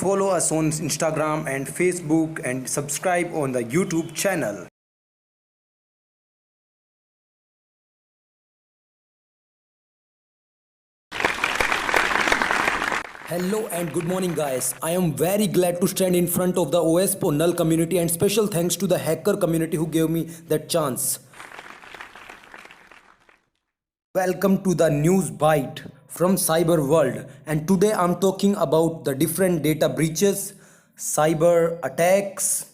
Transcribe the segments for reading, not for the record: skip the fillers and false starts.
Follow us on Instagram and Facebook and subscribe on the YouTube channel. Hello and good morning guys. I am very glad to stand in front of the Owasp or Null community, and special thanks to the hacker community who gave me that chance. Welcome to the News Bite from Cyber World, and today I'm talking about the different data breaches, cyber attacks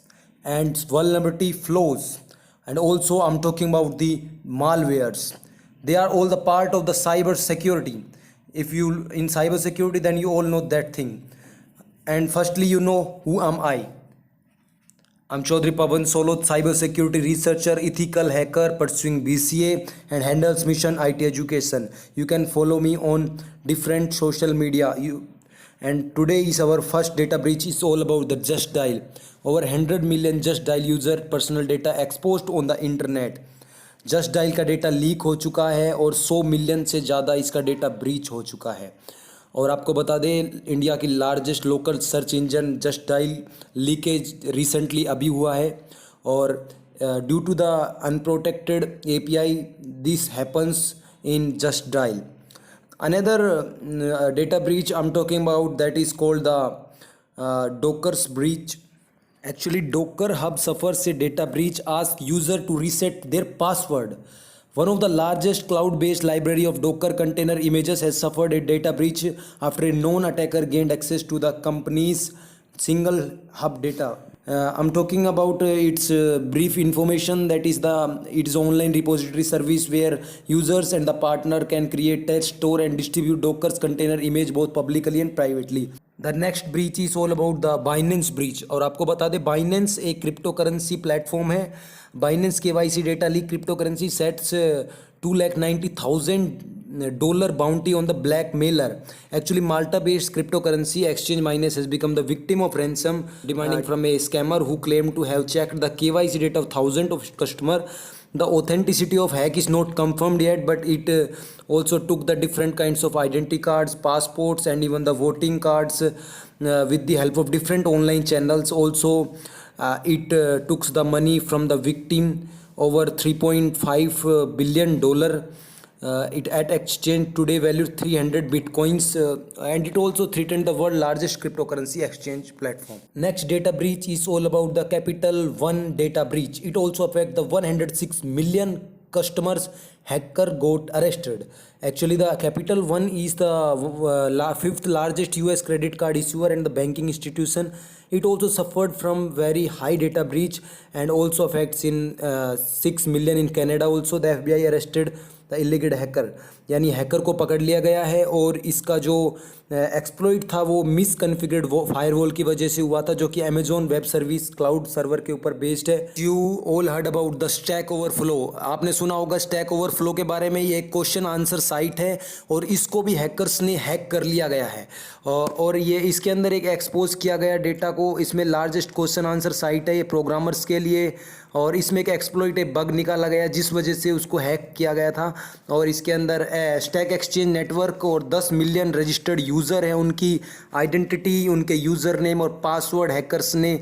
and vulnerability flows, and also I'm talking about the malwares. They are all the part of the cyber security. If you in cyber security, then you all know that thing. And firstly, you know who am I? I'm Chaudhary Pawan, Sohlot, cybersecurity researcher, ethical hacker, pursuing BCA and handles mission IT education. You can follow me on different social media. And today is our first data breach. Is all about the Just Dial. Over 100 million Just Dial user personal data exposed on the internet. Just Dial का data leak हो चुका है और 100 million से ज़्यादा इसका data breach हो चुका है. और आपको बता दें, इंडिया की largest local search engine Just Dial leakage recently अभी हुआ है, और due to the unprotected API this happens in Just Dial. Another data breach I am talking about, that is called the Docker's breach. Actually, Docker Hub suffers a data breach. Ask user to reset their password. One of the largest cloud-based library of Docker container images has suffered a data breach after a known attacker gained access to the company's single hub data. I'm talking about its brief information. That is it is online repository service where users and the partner can create, test, store and distribute Docker's container image both publicly and privately. The next breach is all about the Binance breach. और आपको बता दें, Binance एक crypto currency platform है. Binance KYC data leak crypto currency sets $290,000 bounty on the blackmailer. Actually, Malta-based cryptocurrency exchange Binance has become the victim of ransom demanding from a scammer who claimed to have checked the KYC data of thousands of customers. The authenticity of hack is not confirmed yet, but it also took the different kinds of identity cards, passports and even the voting cards with the help of different online channels. Also, it took the money from the victim, over $3.5 billion. It at exchange today valued 300 bitcoins, and it also threatened the world's largest cryptocurrency exchange platform. Next data breach is all about the Capital One data breach. It also affects the 106 million customers. Hacker got arrested. Actually, the Capital One is the fifth largest US credit card issuer and the banking institution. It also suffered from very high data breach and also affects in 6 million in Canada. Also, the FBI arrested the illegal hacker, यानी hacker को पकड़ लिया गया है, और इसका जो exploit था वो मिसकॉन्फ़िगर्ड फायरवॉल की वजह से हुआ था, जो कि Amazon web service cloud server के ऊपर बेस्ड है. You all heard about the stack overflow. आपने सुना होगा स्टैक ओवरफ्लो के बारे में. ये एक क्वेश्चन आंसर साइट है और इसको भी हैकर्स ने हैक कर लिया गया है, और ये इसके अंदर एक एक्सपोज किया गया डेटा को. इसमें लार्जेस्ट क्वेश्चन आंसर साइट है ये प्रोग्रामर्स के लिए, और इसमें एक एक्सप्लॉइट बग निकाला गया जिस वजह से उसको हैक किया गया था. और इसके अंदर स्टैक एक्सचेंज नेटवर्क और 10 मिलियन रजिस्टर्ड यूज़र हैं, उनकी आइडेंटिटी, उनके यूज़र नेम और पासवर्ड हैकर्स ने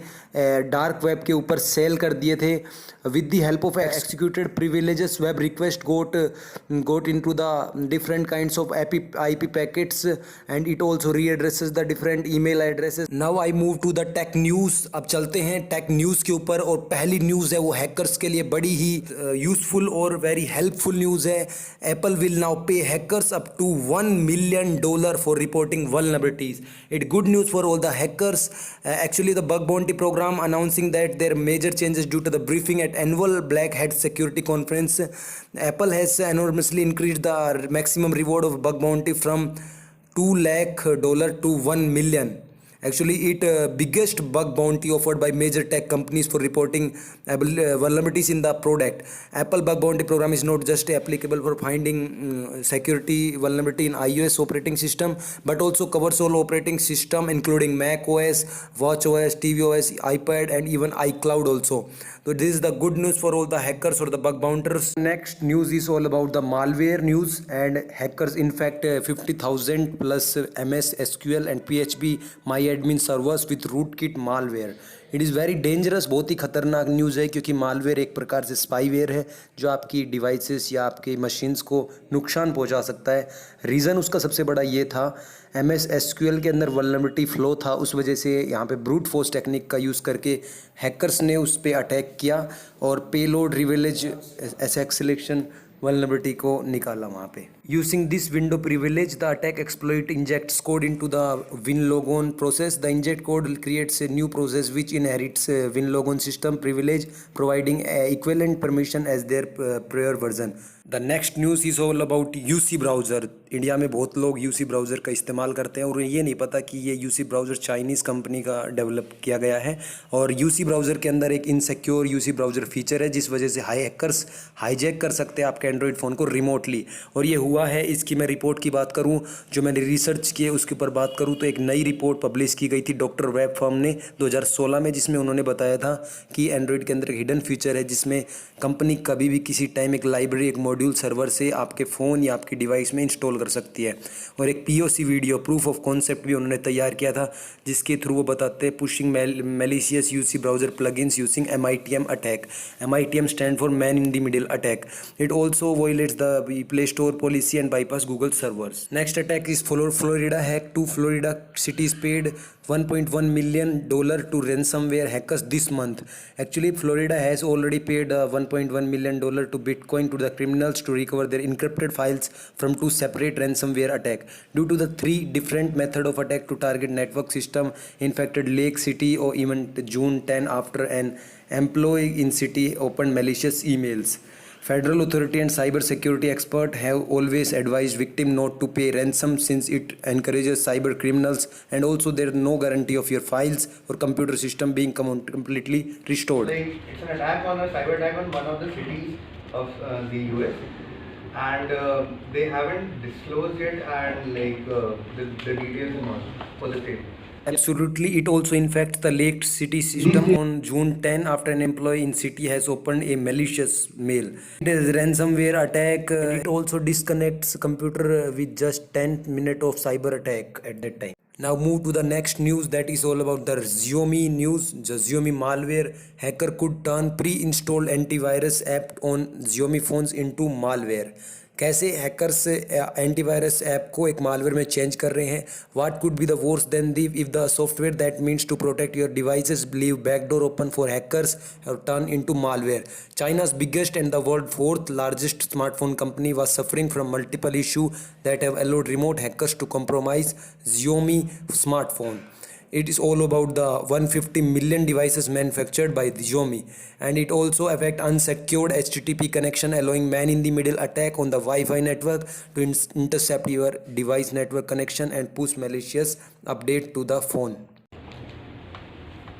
डार्क वेब के ऊपर सेल कर दिए थे. with the help of executed privileges, web request got into the different kinds of IP packets, and it also readdresses the different email addresses. Now I move to the tech news. अब चलते हैं tech news के ऊपर, और पहली news है वो hackers के लिए बड़ी ही यूजफुल और वेरी हेल्पफुल न्यूज़ है. Apple will now pay hackers up to $1 million for reporting vulnerabilities. It good news for all the hackers. Actually, the bug bounty program announcing that there are major changes due to the briefing at annual Black Hat Security Conference. Apple has enormously increased the maximum reward of bug bounty from $2 lakh to $1 million. Actually, it biggest bug bounty offered by major tech companies for reporting vulnerabilities in the product. Apple bug bounty program is not just applicable for finding security vulnerability in iOS operating system, but also covers all operating system including Mac OS, Watch OS, TV OS, iPad, and even iCloud also. So this is the good news for all the hackers or the bug bounters. Next news is all about the malware news, and hackers infect 50,000 plus MS SQL and PHP MyAdmin servers with rootkit malware. It is very dangerous, बहुत ही खतरनाक news है, क्योंकि malware एक प्रकार से spyware है जो आपकी डिवाइसेस या आपके मशीन्स को नुकसान पहुंचा सकता है. रीज़न उसका सबसे बड़ा ये था, MS SQL के अंदर वल्नरेबिलिटी फ्लो था, उस वजह से यहाँ पे ब्रूट फोर्स टेक्निक का यूज़ करके हैकर्स ने उस पर अटैक किया और पेलोड रिविलेज एसेक्स सिलेक्शन vulnerability को निकाला वहाँ पे. Using this window privilege, the attack exploit injects code into the WinLogon process. The inject code creates a new process which inherits WinLogon system privilege, providing equivalent permission as their prior version. The next news is all about UC browser. India में बहुत लोग UC browser का इस्तेमाल करते हैं और ये नहीं पता कि ये UC ब्राउज़र चाइनीज़ कंपनी का डेवलप किया गया है. और UC ब्राउज़र के अंदर एक इनसिक्योर UC ब्राउज़र फीचर है जिस वजह से हैकर्स हाईजैक कर सकते हैं आपके एंड्रॉयड फ़ोन को रिमोटली. और ये हुआ है, इसकी मैं रिपोर्ट की बात करूं, जो मैंने रिसर्च किए उसके ऊपर बात करूं, तो एक नई रिपोर्ट पब्लिश की गई थी डॉक्टर वेब फर्म ने 2016 में, जिसमें उन्होंने बताया था कि एंड्रॉयड के अंदर एक हिडन फीचर है जिसमें कंपनी कभी भी किसी टाइम एक लाइब्रेरी, एक मॉड्यूल सर्वर से आपके फ़ोन या आपकी डिवाइस में इंस्टॉल कर सकती है. और एक POC video, proof of concept भी उन्होंने तैयार किया था, जिसके थ्रू वो बताते हैं pushing malicious UC browser plugins using MITM attack. MITM stand for man in the middle attack. It also violates the Play Store policy and bypass Google servers. Next attack is Florida hack. Two Florida cities paid $1.1 million to ransomware hackers this month. Actually, Florida has already paid $1.1 million to Bitcoin to the criminals to recover their encrypted files from two separate ransomware attacks. Due to the three different method of attack to target network system infected Lake City or even June 10 after an employee in city opened malicious emails. Federal authority and cybersecurity expert have always advised victim not to pay ransom since it encourages cyber criminals, and also there is no guarantee of your files or computer system being completely restored. Like, it's an attack on a cyber attack on one of the cities of the US, and they haven't disclosed yet and the details for the same. Absolutely, it also infects the Lake City system on June 10 after an employee in city has opened a malicious mail. It is ransomware attack. It also disconnects computer with just 10 minutes of cyber attack at that time. Now move to the next news, that is all about the Xiaomi news. The Xiaomi malware hacker could turn pre-installed antivirus app on Xiaomi phones into malware. कैसे hackers antivirus app को एक malware में change कर रहे हैं. What could be the worse then the if the software that means to protect your devices leave backdoor open for hackers और turn into malware. China's biggest and the world's fourth largest smartphone company was suffering from multiple issues that have allowed remote hackers to compromise Xiaomi smartphone. It is all about the 150 million devices manufactured by Xiaomi, and it also affects unsecured HTTP connection, allowing man-in-the-middle attack on the Wi-Fi network to intercept your device network connection and push malicious update to the phone.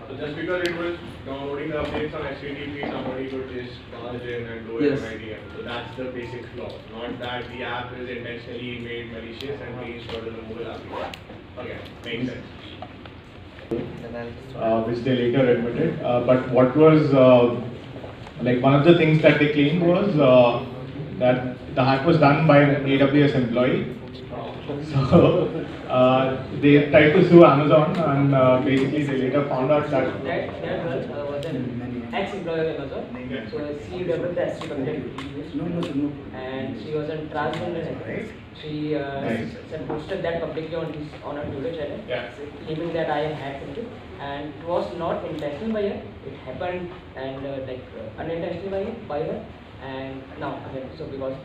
So just because it was downloading the updates on HTTP, somebody could just barge in and do Yes. MITM. So that's the basic flaw. Not that the app is intentionally made malicious and reinstalled in the mobile app. Okay, makes sense. Which they later admitted. But what was one of the things that they claimed was that the hack was done by an AWS employee. So they tried to sue Amazon, and basically they later found out that girl was an ex-employee of Amazon. So she developed the HTTP and she was a transgender actress. She posted that publicly on her Twitter channel, claiming that I hacked it, and it was not intentional by her. It happened and unintentionally by her. And now again, so because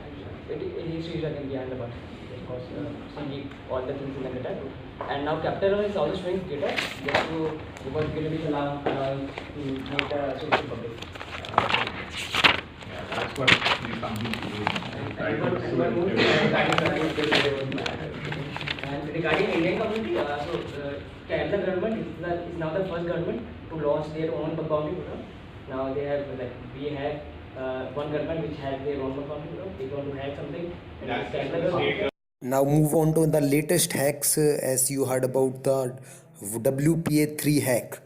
she is again behind the button, because she leaked all the things in the GitHub, and now Capital One is also showing GitHub just to, because GitHub is allowed to make the social public. that's what these companies do. Try to sue everyone. And regarding Indian community, Kerala government is now the first government to launch their own bug bounty program. Now they have we have one government which has their own bug bounty program. They want to have something. And That's Kerala the government. state. Now move on to the latest hacks as you heard about the WPA3 hack.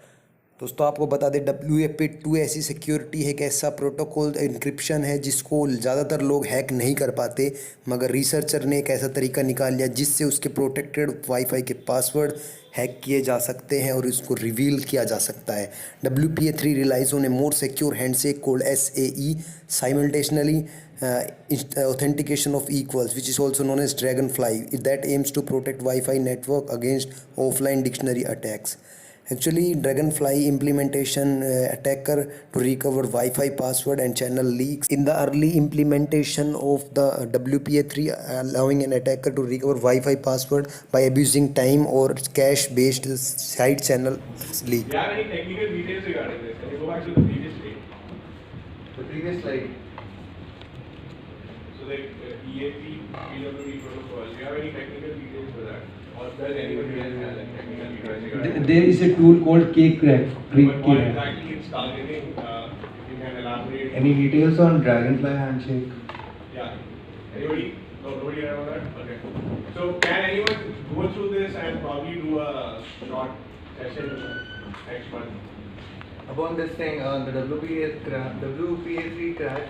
दोस्तों आपको बता दें WPA2 ऐसी security है, एक ऐसा protocol encryption है जिसको ज़्यादातर लोग हैक नहीं कर पाते, मगर रिसर्चर ने एक ऐसा तरीका निकाल लिया जिससे उसके प्रोटेक्टेड वाईफाई के पासवर्ड हैक किए जा सकते हैं और उसको रिवील किया जा सकता है. WPA3 relies on a more secure handshake called SAE, simultaneously authentication of equals, which is also known as Dragonfly, that aims to protect Wi-Fi network against offline dictionary attacks. Actually, Dragonfly implementation attacker to recover Wi-Fi password and channel leaks. In the early implementation of the WPA3, allowing an attacker to recover Wi-Fi password by abusing time or cache-based side channel leak. Do you have any technical details regarding this? Can you go back to the previous slide? The previous slide. So the EAP, PWP protocol, do you have any technical details for that? Or does anybody else have any technical details regarding There is a tool called K-Crack. But what exactly it's targeting? If you can elaborate. Any details on Dragonfly handshake? Yeah. Anybody? No, nobody around that? Okay. So can anyone go through this and probably do a short session next month? Upon this thing, the WPA3 crack,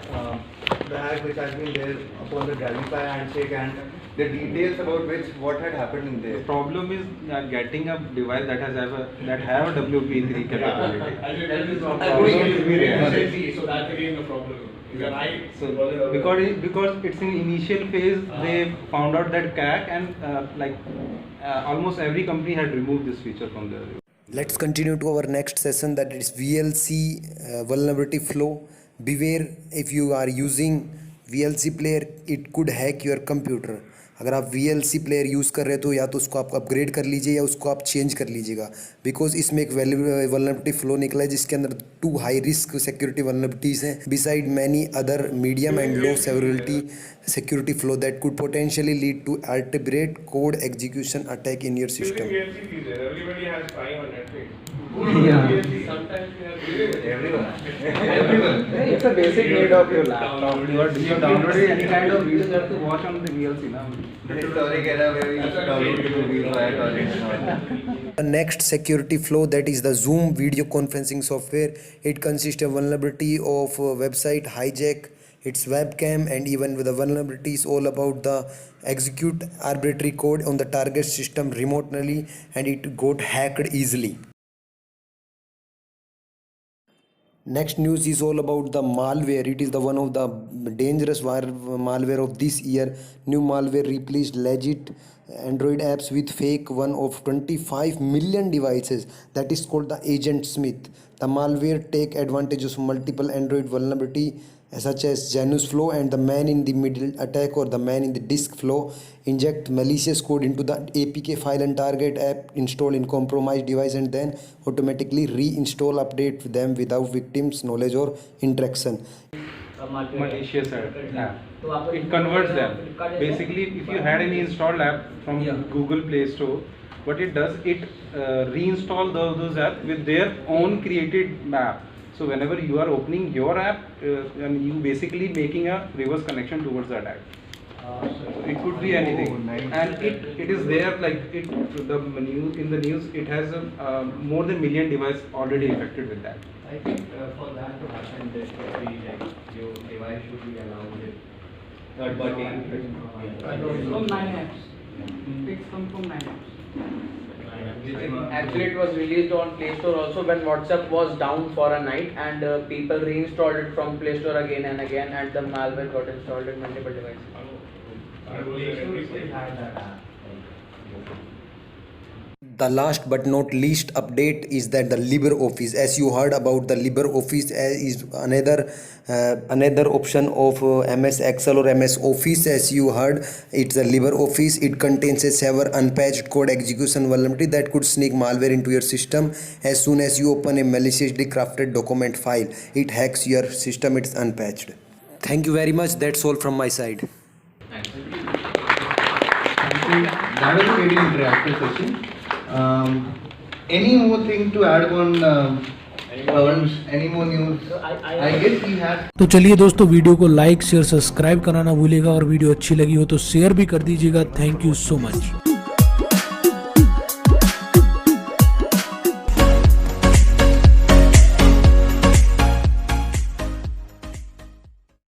the hack which has been there upon the Dragonfly handshake and the details about what had happened in there. The problem is getting a device that have a WP3 capability. So that's again the problem. You're right. So because it's in initial phase, they found out that CAC and almost every company had removed this feature from their. Let's continue to our next session, that is VLC vulnerability flow. Beware, if you are using VLC player, it could hack your computer. अगर आप VLC player use कर रहे हो तो या तो उसको आप अपग्रेड कर लीजिए या उसको आप चेंज कर लीजिएगा, बिकॉज इसमें एक वल्नरेबिलिटी फ्लो निकला है जिसके अंदर 2 हाई रिस्क सिक्योरिटी वल्नरेबिलिटीज़ हैं beside many other medium and low severity security flow that could potentially lead to alterate code execution attack in your system. Everybody has Prime on Netflix. Yeah. Sometimes we are Everyone. It's a basic need of your laptop. You are downloading any kind of video, you have to watch on the VLC now. Historic era where we used to download to movies via torrents and all. The next security flow, that is the Zoom video conferencing software. It consists of vulnerability of website hijack, its webcam, and even with the vulnerabilities all about the execute arbitrary code on the target system remotely, and it got hacked easily. Next news is all about the malware. It is the one of the dangerous malware of this year. New malware replaced legit Android apps with fake one of 25 million devices. That is called the Agent Smith. The malware take advantage of multiple Android vulnerability such as Janus flow and the man in the middle attack or the man in the disk flow, inject malicious code into the APK file and target app installed in compromised device and then automatically reinstall update them without victims knowledge or interaction. Malicious app. It converts them. Basically, if you had any installed app from Google Play Store, what it does, it reinstall those apps with their own created map. So whenever you are opening your app, and you basically making a reverse connection towards that app. It could be anything, and it is there in the news. It has more than million devices already affected with that. I think for that to happen, there should be your device should be allowed with third party. From 9 apps. It's come from 9 apps. Actually, it was released on Play Store also when WhatsApp was down for a night, and people reinstalled it from Play Store again and again, and the malware got installed in multiple devices. The last but not least update is that the LibreOffice, as you heard about, the LibreOffice is another option of MS Excel or MS Office. As you heard, it's a LibreOffice. It contains a several unpatched code execution vulnerability that could sneak malware into your system. As soon as you open a maliciously crafted document file, it hacks your system. It's unpatched. Thank you very much. That's all from my side. Thank you. that was a very interactive session. Any more thing to add on? Any more news? I guess we have. तो चलिए दोस्तों, video को like share subscribe कराना भूलिएगा और video अच्छी लगी हो तो शेयर भी कर दीजिएगा। Thank you so much.